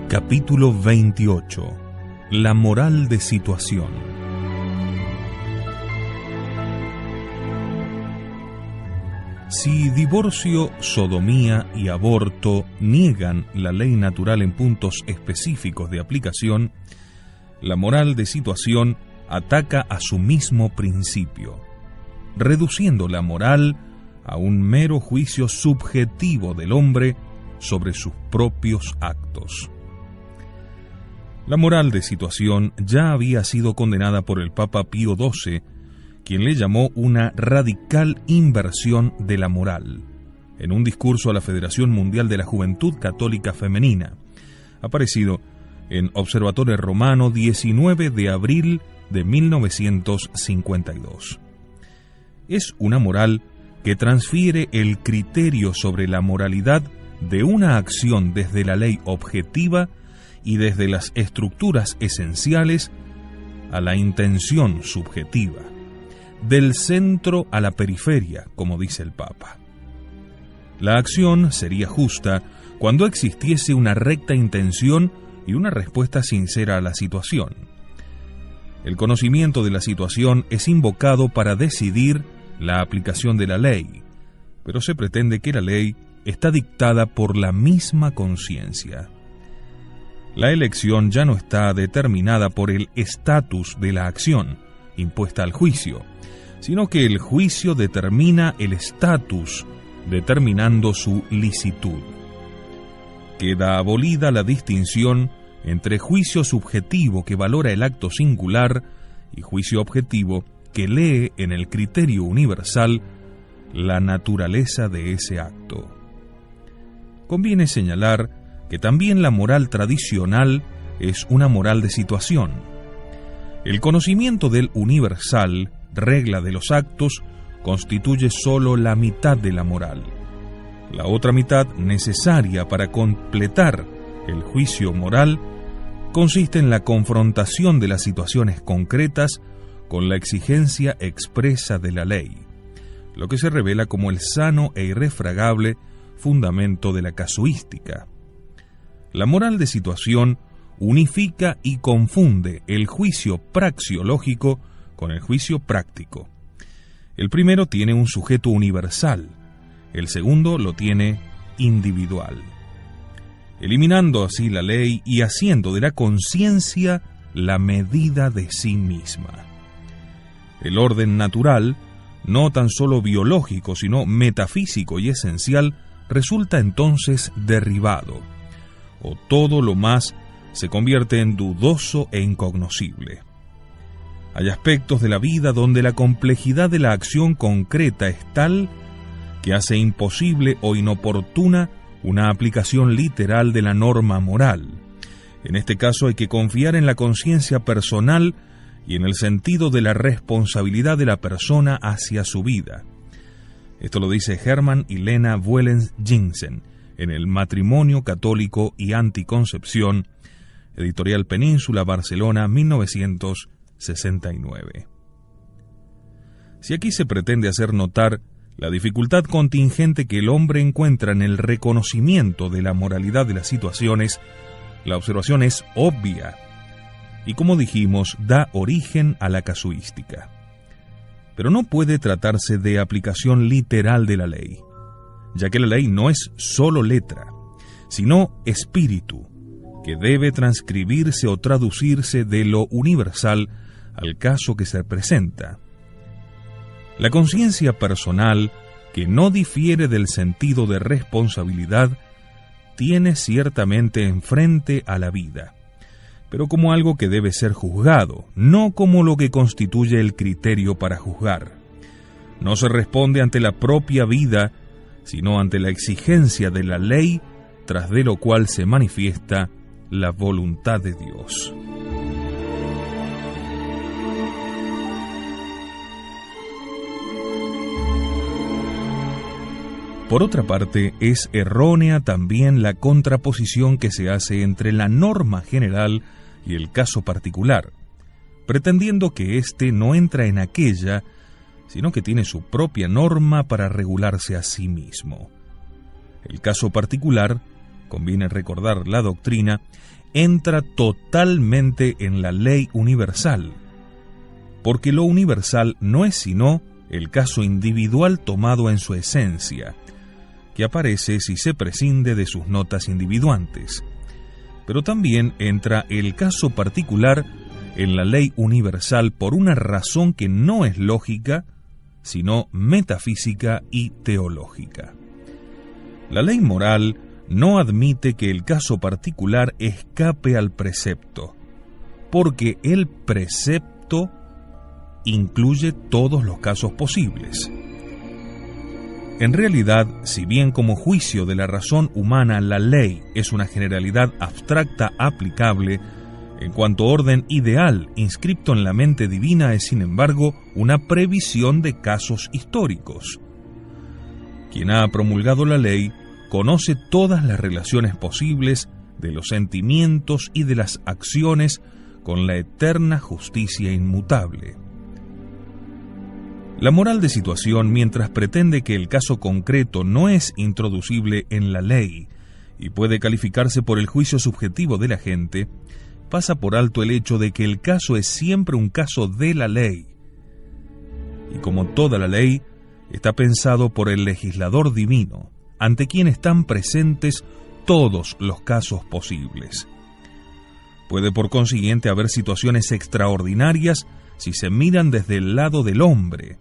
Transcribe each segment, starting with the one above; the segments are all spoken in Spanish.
Capítulo 28. La moral de situación. Si divorcio, sodomía y aborto niegan la ley natural en puntos específicos de aplicación, la moral de situación ataca a su mismo principio, reduciendo la moral a un mero juicio subjetivo del hombre sobre sus propios actos. La moral de situación ya había sido condenada por el Papa Pío XII, quien le llamó una radical inversión de la moral, en un discurso a la Federación Mundial de la Juventud Católica Femenina, aparecido en Observatore Romano 19 de abril de 1952. Es una moral que transfiere el criterio sobre la moralidad de una acción desde la ley objetiva y desde las estructuras esenciales a la intención subjetiva, del centro a la periferia, como dice el Papa. La acción sería justa cuando existiese una recta intención y una respuesta sincera a la situación. El conocimiento de la situación es invocado para decidir la aplicación de la ley, pero se pretende que la ley está dictada por la misma conciencia. La elección ya no está determinada por el estatus de la acción impuesta al juicio, sino que el juicio determina el estatus, determinando su licitud. Queda abolida la distinción entre juicio subjetivo que valora el acto singular y juicio objetivo que lee en el criterio universal la naturaleza de ese acto. Conviene señalar que también la moral tradicional es una moral de situación. El conocimiento del universal, regla de los actos, constituye solo la mitad de la moral. La otra mitad, necesaria para completar el juicio moral, consiste en la confrontación de las situaciones concretas con la exigencia expresa de la ley, lo que se revela como el sano e irrefragable fundamento de la casuística. La moral de situación unifica y confunde el juicio praxeológico con el juicio práctico. El primero tiene un sujeto universal, el segundo lo tiene individual, eliminando así la ley y haciendo de la conciencia la medida de sí misma. El orden natural, no tan solo biológico, sino metafísico y esencial, resulta entonces derribado, o todo lo más se convierte en dudoso e incognoscible. Hay aspectos de la vida donde la complejidad de la acción concreta es tal que hace imposible o inoportuna una aplicación literal de la norma moral. En este caso hay que confiar en la conciencia personal y en el sentido de la responsabilidad de la persona hacia su vida. Esto lo dice Hermann y Lena Wollens-Jensen en El matrimonio católico y anticoncepción, Editorial Península, Barcelona, 1969. Si aquí se pretende hacer notar la dificultad contingente que el hombre encuentra en el reconocimiento de la moralidad de las situaciones, la observación es obvia y, como dijimos, da origen a la casuística. Pero no puede tratarse de aplicación literal de la ley, ya que la ley no es solo letra, sino espíritu, que debe transcribirse o traducirse de lo universal al caso que se presenta. La conciencia personal, que no difiere del sentido de responsabilidad, tiene ciertamente enfrente a la vida, pero como algo que debe ser juzgado, no como lo que constituye el criterio para juzgar. No se responde ante la propia vida, sino ante la exigencia de la ley, tras de lo cual se manifiesta la voluntad de Dios. Por otra parte, es errónea también la contraposición que se hace entre la norma general y el caso particular, pretendiendo que éste no entra en aquella, sino que tiene su propia norma para regularse a sí mismo. El caso particular conviene recordar la doctrina, entra totalmente en la ley universal, porque lo universal no es sino el caso individual tomado en su esencia, que aparece si se prescinde de sus notas individuantes. Pero también entra el caso particular en la ley universal por una razón que no es lógica, sino metafísica y teológica. La ley moral no admite que el caso particular escape al precepto, porque el precepto incluye todos los casos posibles. En realidad, si bien como juicio de la razón humana la ley es una generalidad abstracta aplicable, en cuanto a orden ideal inscripto en la mente divina es sin embargo una previsión de casos históricos. Quien ha promulgado la ley conoce todas las relaciones posibles de los sentimientos y de las acciones con la eterna justicia inmutable. La moral de situación, mientras pretende que el caso concreto no es introducible en la ley y puede calificarse por el juicio subjetivo de la gente, pasa por alto el hecho de que el caso es siempre un caso de la ley. Y como toda la ley, está pensado por el legislador divino, ante quien están presentes todos los casos posibles. Puede por consiguiente haber situaciones extraordinarias si se miran desde el lado del hombre,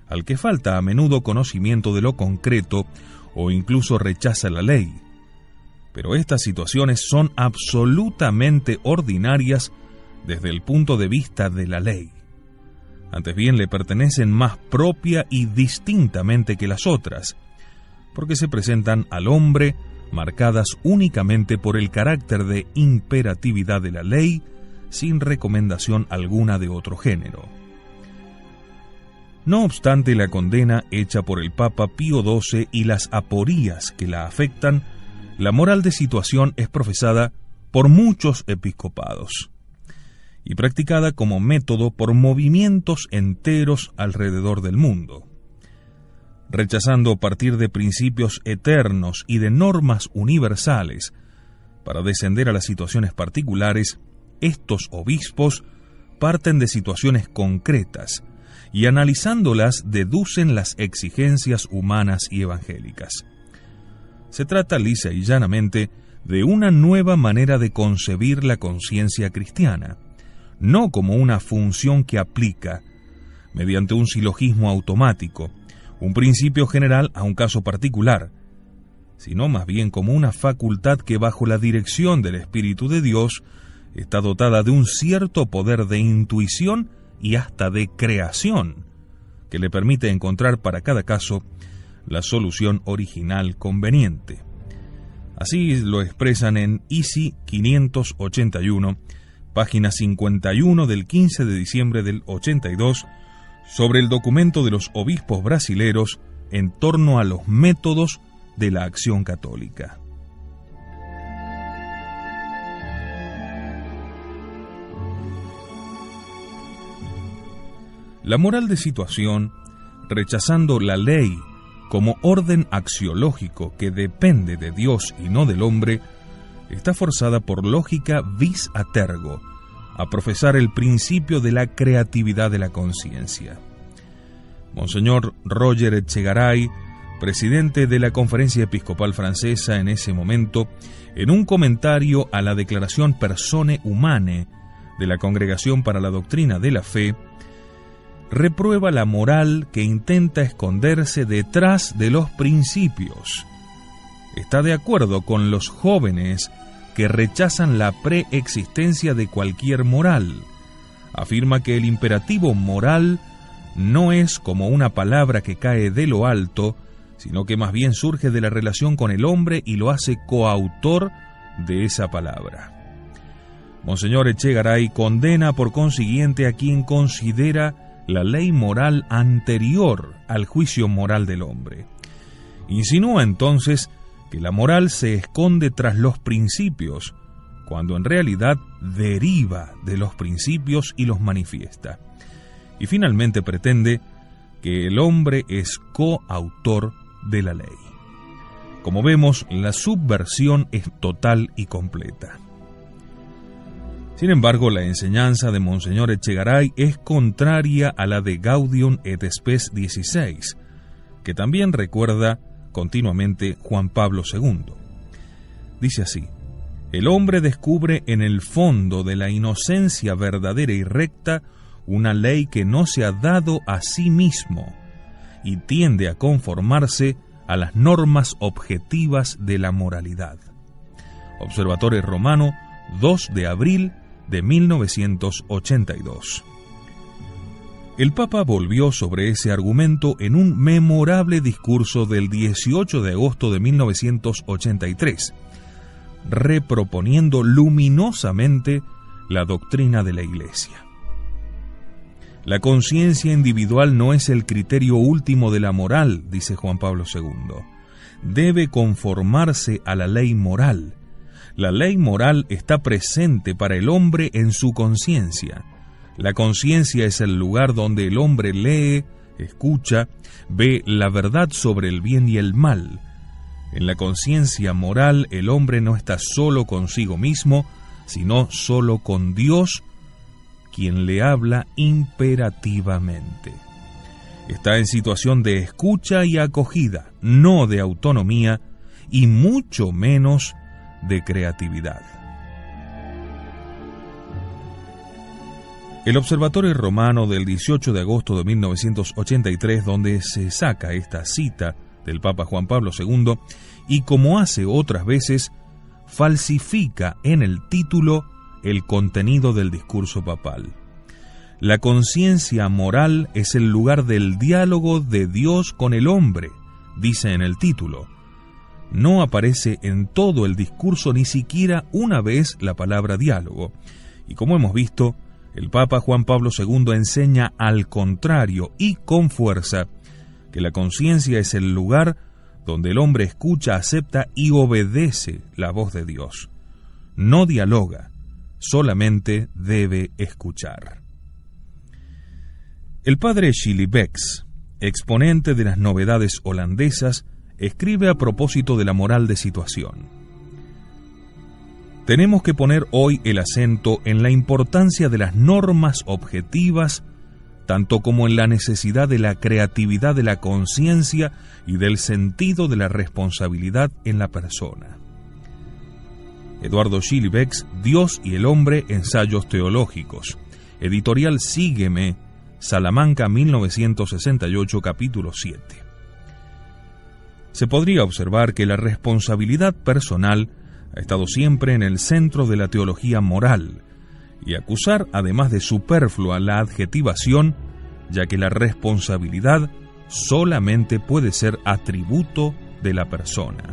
al que falta a menudo conocimiento de lo concreto o incluso rechaza la ley. Pero estas situaciones son absolutamente ordinarias desde el punto de vista de la ley. Antes bien, le pertenecen más propia y distintamente que las otras, porque se presentan al hombre marcadas únicamente por el carácter de imperatividad de la ley, sin recomendación alguna de otro género. No obstante la condena hecha por el Papa Pío XII y las aporías que la afectan, la moral de situación es profesada por muchos episcopados y practicada como método por movimientos enteros alrededor del mundo. Rechazando partir de principios eternos y de normas universales para descender a las situaciones particulares, estos obispos parten de situaciones concretas y analizándolas deducen las exigencias humanas y evangélicas. Se trata lisa y llanamente de una nueva manera de concebir la conciencia cristiana, no como una función que aplica, mediante un silogismo automático, un principio general a un caso particular, sino más bien como una facultad que bajo la dirección del Espíritu de Dios está dotada de un cierto poder de intuición y hasta de creación, que le permite encontrar para cada caso la solución original conveniente. Así lo expresan en ISI 581, página 51 del 15 de diciembre del 82, sobre el documento de los obispos brasileros en torno a los métodos de la acción católica. La moral de situación, rechazando la ley como orden axiológico que depende de Dios y no del hombre, está forzada por lógica vis a tergo a profesar el principio de la creatividad de la conciencia. Monseñor Roger Etchegaray, presidente de la Conferencia Episcopal Francesa en ese momento, en un comentario a la Declaración Personae Humanae de la Congregación para la Doctrina de la Fe, reprueba la moral que intenta esconderse detrás de los principios. Está de acuerdo con los jóvenes que rechazan la preexistencia de cualquier moral. Afirma que el imperativo moral no es como una palabra que cae de lo alto, sino que más bien surge de la relación con el hombre y lo hace coautor de esa palabra. Monseñor Etchegaray condena por consiguiente a quien considera la ley moral anterior al juicio moral del hombre. Insinúa entonces que la moral se esconde tras los principios, cuando en realidad deriva de los principios y los manifiesta. Y finalmente pretende que el hombre es coautor de la ley. Como vemos, la subversión es total y completa. Sin embargo, la enseñanza de Monseñor Echegaray es contraria a la de Gaudium et Spes XVI, que también recuerda continuamente Juan Pablo II. Dice así: el hombre descubre en el fondo de la inocencia verdadera y recta una ley que no se ha dado a sí mismo y tiende a conformarse a las normas objetivas de la moralidad. Observatore Romano, 2 de abril de 1982. El Papa volvió sobre ese argumento en un memorable discurso del 18 de agosto de 1983, reproponiendo luminosamente la doctrina de la Iglesia. La conciencia individual no es el criterio último de la moral, dice Juan Pablo II. Debe conformarse a la ley moral. La ley moral está presente para el hombre en su conciencia. La conciencia es el lugar donde el hombre lee, escucha, ve la verdad sobre el bien y el mal. En la conciencia moral, el hombre no está solo consigo mismo, sino solo con Dios, quien le habla imperativamente. Está en situación de escucha y acogida, no de autonomía, y mucho menos de creatividad. El Observatore Romano del 18 de agosto de 1983, donde se saca esta cita del Papa Juan Pablo II, y como hace otras veces, falsifica en el título el contenido del discurso papal. La conciencia moral es el lugar del diálogo de Dios con el hombre, dice en el título. No aparece en todo el discurso ni siquiera una vez la palabra diálogo. Y como hemos visto, el Papa Juan Pablo II enseña al contrario y con fuerza que la conciencia es el lugar donde el hombre escucha, acepta y obedece la voz de Dios. No dialoga, solamente debe escuchar. El padre Shirley Becks, exponente de las novedades holandesas, escribe a propósito de la moral de situación: tenemos que poner hoy el acento en la importancia de las normas objetivas, tanto como en la necesidad de la creatividad de la conciencia y del sentido de la responsabilidad en la persona. Eduardo Shirley Becks, Dios y el hombre, ensayos teológicos. Editorial Sígueme, Salamanca, 1968, capítulo 7. Se podría observar que la responsabilidad personal ha estado siempre en el centro de la teología moral, y acusar además de superflua la adjetivación, ya que la responsabilidad solamente puede ser atributo de la persona.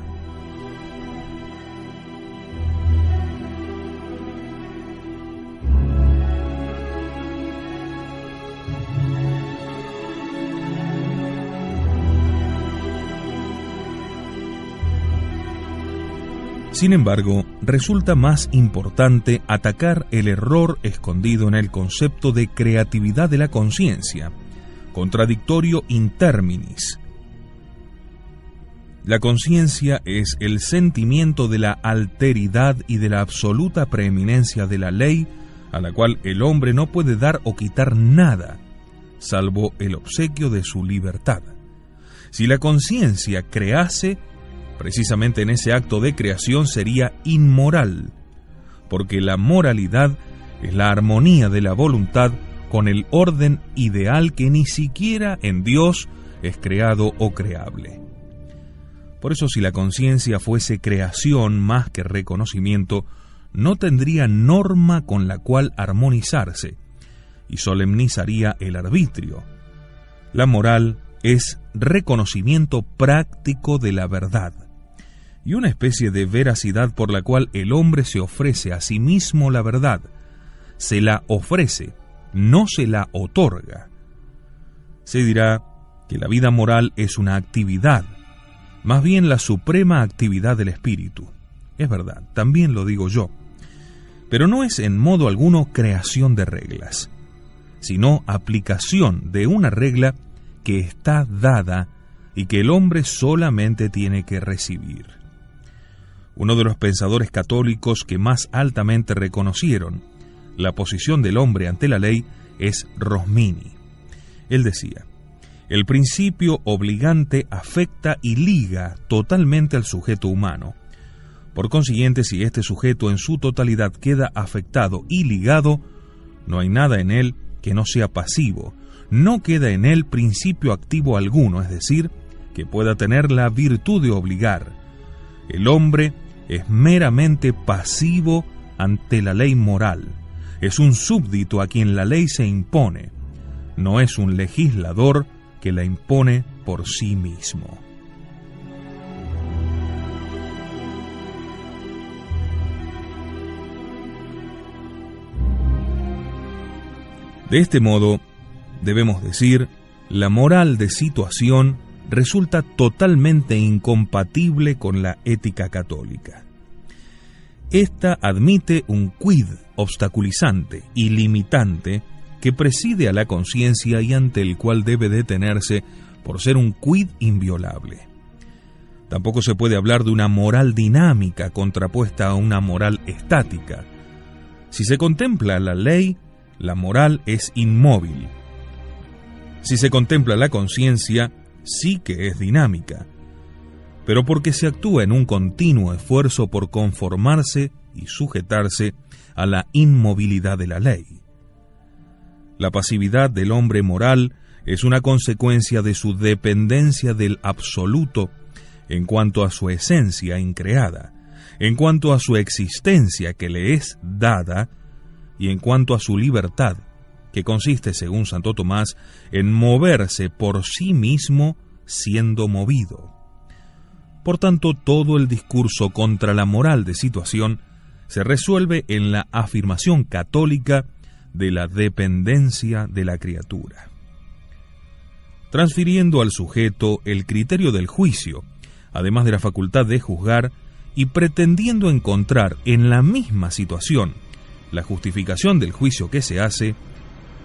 Sin embargo, resulta más importante atacar el error escondido en el concepto de creatividad de la conciencia, contradictorio in terminis. La conciencia es el sentimiento de la alteridad y de la absoluta preeminencia de la ley, a la cual el hombre no puede dar o quitar nada, salvo el obsequio de su libertad. Si la conciencia crease, precisamente en ese acto de creación sería inmoral, porque la moralidad es la armonía de la voluntad con el orden ideal que ni siquiera en Dios es creado o creable. Por eso, si la conciencia fuese creación más que reconocimiento, no tendría norma con la cual armonizarse y solemnizaría el arbitrio. La moral es reconocimiento práctico de la verdad y una especie de veracidad por la cual el hombre se ofrece a sí mismo la verdad. Se la ofrece, no se la otorga. Se dirá que la vida moral es una actividad, más bien la suprema actividad del espíritu. Es verdad, también lo digo yo, pero no es en modo alguno creación de reglas, sino aplicación de una regla que está dada y que el hombre solamente tiene que recibir. Uno de los pensadores católicos que más altamente reconocieron la posición del hombre ante la ley es Rosmini. Él decía: el principio obligante afecta y liga totalmente al sujeto humano. Por consiguiente, si este sujeto en su totalidad queda afectado y ligado, no hay nada en él que no sea pasivo, no queda en él principio activo alguno, es decir, que pueda tener la virtud de obligar. El hombre es meramente pasivo ante la ley moral, es un súbdito a quien la ley se impone, no es un legislador que la impone por sí mismo. De este modo, debemos decir, la moral de situación resulta totalmente incompatible con la ética católica. Esta admite un quid obstaculizante y limitante que preside a la conciencia y ante el cual debe detenerse por ser un quid inviolable. Tampoco se puede hablar de una moral dinámica contrapuesta a una moral estática. Si se contempla la ley, la moral es inmóvil. Si se contempla la conciencia, sí que es dinámica, pero porque se actúa en un continuo esfuerzo por conformarse y sujetarse a la inmovilidad de la ley. La pasividad del hombre moral es una consecuencia de su dependencia del absoluto en cuanto a su esencia increada, en cuanto a su existencia que le es dada, y en cuanto a su libertad, que consiste, según Santo Tomás, en moverse por sí mismo siendo movido. Por tanto, todo el discurso contra la moral de situación se resuelve en la afirmación católica de la dependencia de la criatura. Transfiriendo al sujeto el criterio del juicio, además de la facultad de juzgar, y pretendiendo encontrar en la misma situación la justificación del juicio que se hace,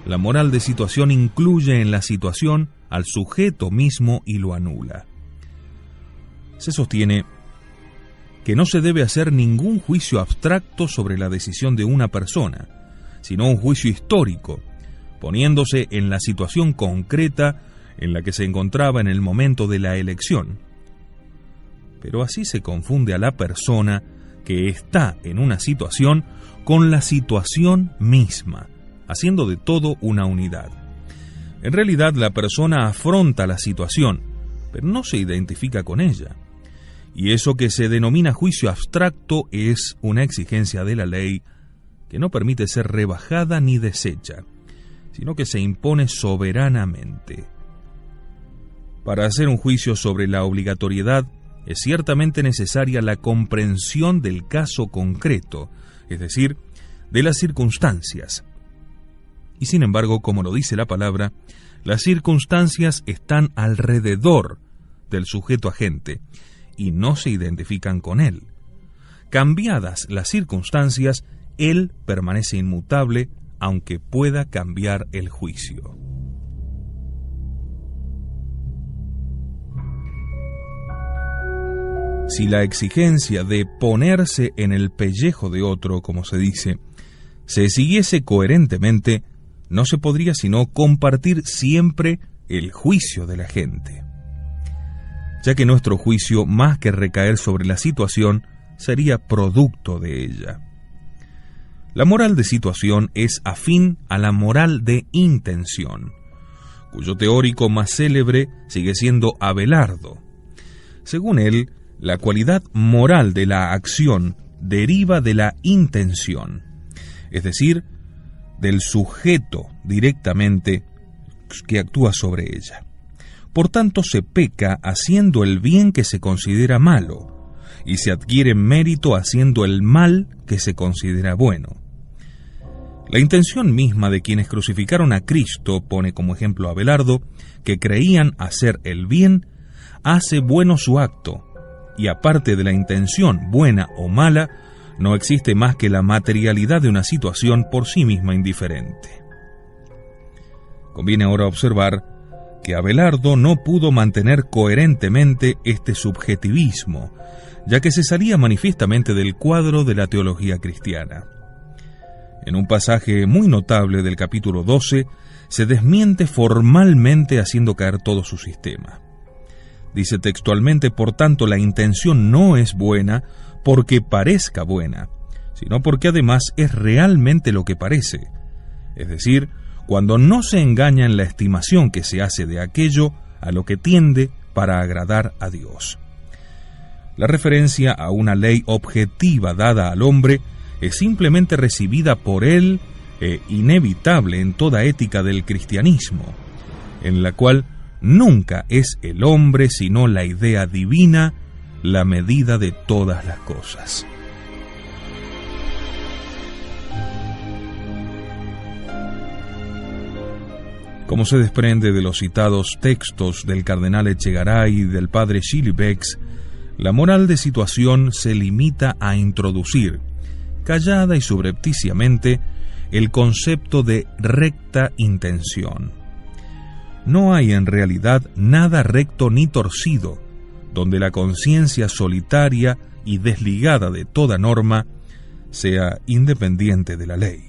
la moral de situación incluye en la situación al sujeto mismo y lo anula. Se sostiene que no se debe hacer ningún juicio abstracto sobre la decisión de una persona, sino un juicio histórico, poniéndose en la situación concreta en la que se encontraba en el momento de la elección. Pero así se confunde a la persona que está en una situación con la situación misma, haciendo de todo una unidad. En realidad, la persona afronta la situación, pero no se identifica con ella. Y eso que se denomina juicio abstracto es una exigencia de la ley que no permite ser rebajada ni deshecha, sino que se impone soberanamente. Para hacer un juicio sobre la obligatoriedad es ciertamente necesaria la comprensión del caso concreto, es decir, de las circunstancias. Y sin embargo, como lo dice la palabra, las circunstancias están alrededor del sujeto agente y no se identifican con él. Cambiadas las circunstancias, él permanece inmutable, aunque pueda cambiar el juicio. Si la exigencia de ponerse en el pellejo de otro, como se dice, se siguiese coherentemente, no se podría sino compartir siempre el juicio de la gente, ya que nuestro juicio, más que recaer sobre la situación, sería producto de ella. La moral de situación es afín a la moral de intención, cuyo teórico más célebre sigue siendo Abelardo. Según él, la cualidad moral de la acción deriva de la intención, es decir, del sujeto directamente que actúa sobre ella. Por tanto, se peca haciendo el bien que se considera malo, y se adquiere mérito haciendo el mal que se considera bueno. La intención misma de quienes crucificaron a Cristo, pone como ejemplo a Abelardo, que creían hacer el bien, hace bueno su acto, y aparte de la intención buena o mala, no existe más que la materialidad de una situación por sí misma indiferente. Conviene ahora observar que Abelardo no pudo mantener coherentemente este subjetivismo, ya que se salía manifiestamente del cuadro de la teología cristiana. En un pasaje muy notable del capítulo 12, se desmiente formalmente haciendo caer todo su sistema. Dice textualmente: por tanto, la intención no es buena porque parezca buena, sino porque además es realmente lo que parece, es decir, cuando no se engaña en la estimación que se hace de aquello a lo que tiende para agradar a Dios. La referencia a una ley objetiva dada al hombre es simplemente recibida por él e inevitable en toda ética del cristianismo, en la cual nunca es el hombre sino la idea divina la medida de todas las cosas. Como se desprende de los citados textos del cardenal Echegaray y del padre Schillebeeckx, la moral de situación se limita a introducir, callada y subrepticiamente, el concepto de recta intención. No hay en realidad nada recto ni torcido, donde la conciencia solitaria y desligada de toda norma sea independiente de la ley.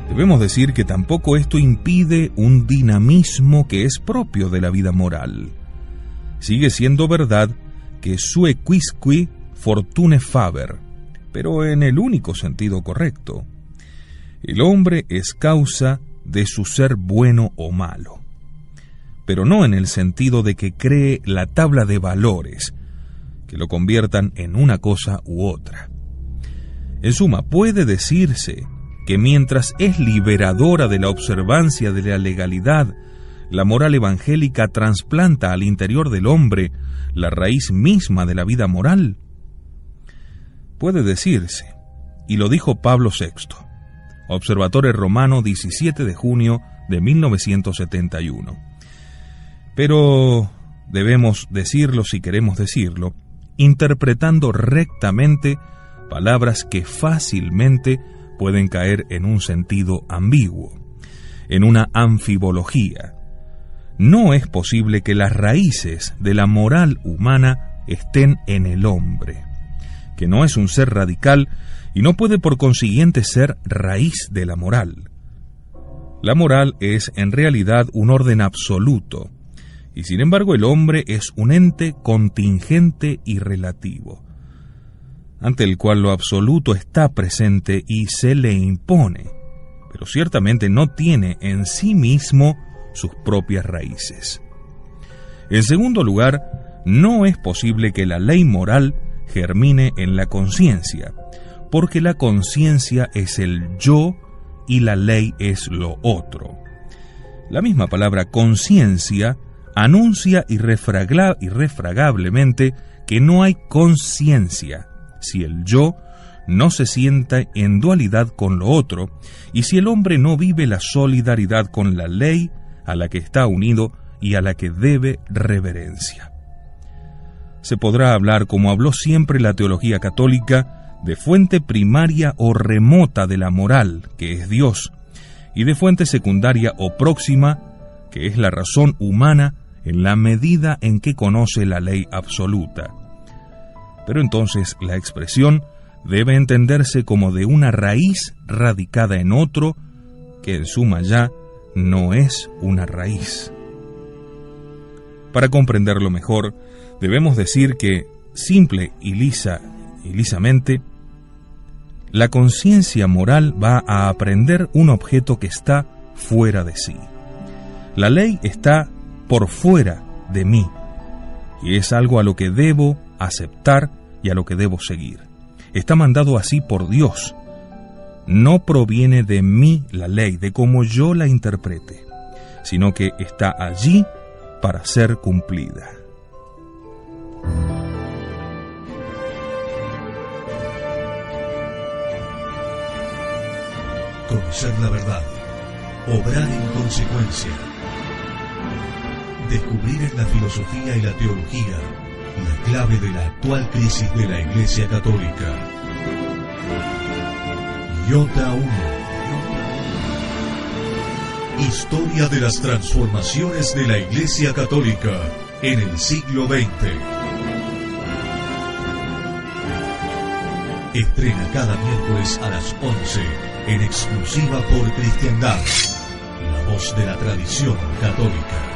Debemos decir que tampoco esto impide un dinamismo que es propio de la vida moral. Sigue siendo verdad que sue quisque fortune faber, pero en el único sentido correcto. El hombre es causa de su ser bueno o malo, pero no en el sentido de que cree la tabla de valores que lo conviertan en una cosa u otra. En suma, puede decirse que mientras es liberadora de la observancia de la legalidad, la moral evangélica trasplanta al interior del hombre la raíz misma de la vida moral. Puede decirse, y lo dijo Pablo VI, Observatore Romano, 17 de junio de 1971. Pero debemos decirlo, si queremos decirlo, interpretando rectamente palabras que fácilmente pueden caer en un sentido ambiguo, en una anfibología. No es posible que las raíces de la moral humana estén en el hombre, que no es un ser radical y no puede por consiguiente ser raíz de la moral. La moral es en realidad un orden absoluto, y sin embargo el hombre es un ente contingente y relativo, ante el cual lo absoluto está presente y se le impone, pero ciertamente no tiene en sí mismo sus propias raíces. En segundo lugar, no es posible que la ley moral germine en la conciencia, porque la conciencia es el yo y la ley es lo otro. La misma palabra conciencia anuncia irrefragablemente que no hay conciencia si el yo no se sienta en dualidad con lo otro, y si el hombre no vive la solidaridad con la ley a la que está unido y a la que debe reverencia. Se podrá hablar, como habló siempre la teología católica, de fuente primaria o remota de la moral, que es Dios, y de fuente secundaria o próxima, que es la razón humana en la medida en que conoce la ley absoluta. Pero entonces la expresión debe entenderse como de una raíz radicada en otro, que en suma ya no es una raíz. Para comprenderlo mejor, debemos decir que, simple y lisamente, la conciencia moral va a aprender un objeto que está fuera de sí. La ley está por fuera de mí, y es algo a lo que debo aceptar y a lo que debo seguir. Está mandado así por Dios. No proviene de mí la ley, de cómo yo la interprete, sino que está allí para ser cumplida. Conocer la verdad, obrar en consecuencia, descubrir en la filosofía y la teología La clave de la actual crisis de la Iglesia Católica. Iota 1. Historia de las transformaciones de la Iglesia Católica en el siglo XX. Estrena cada miércoles a las 11 en exclusiva por Cristiandad, la voz de la tradición católica.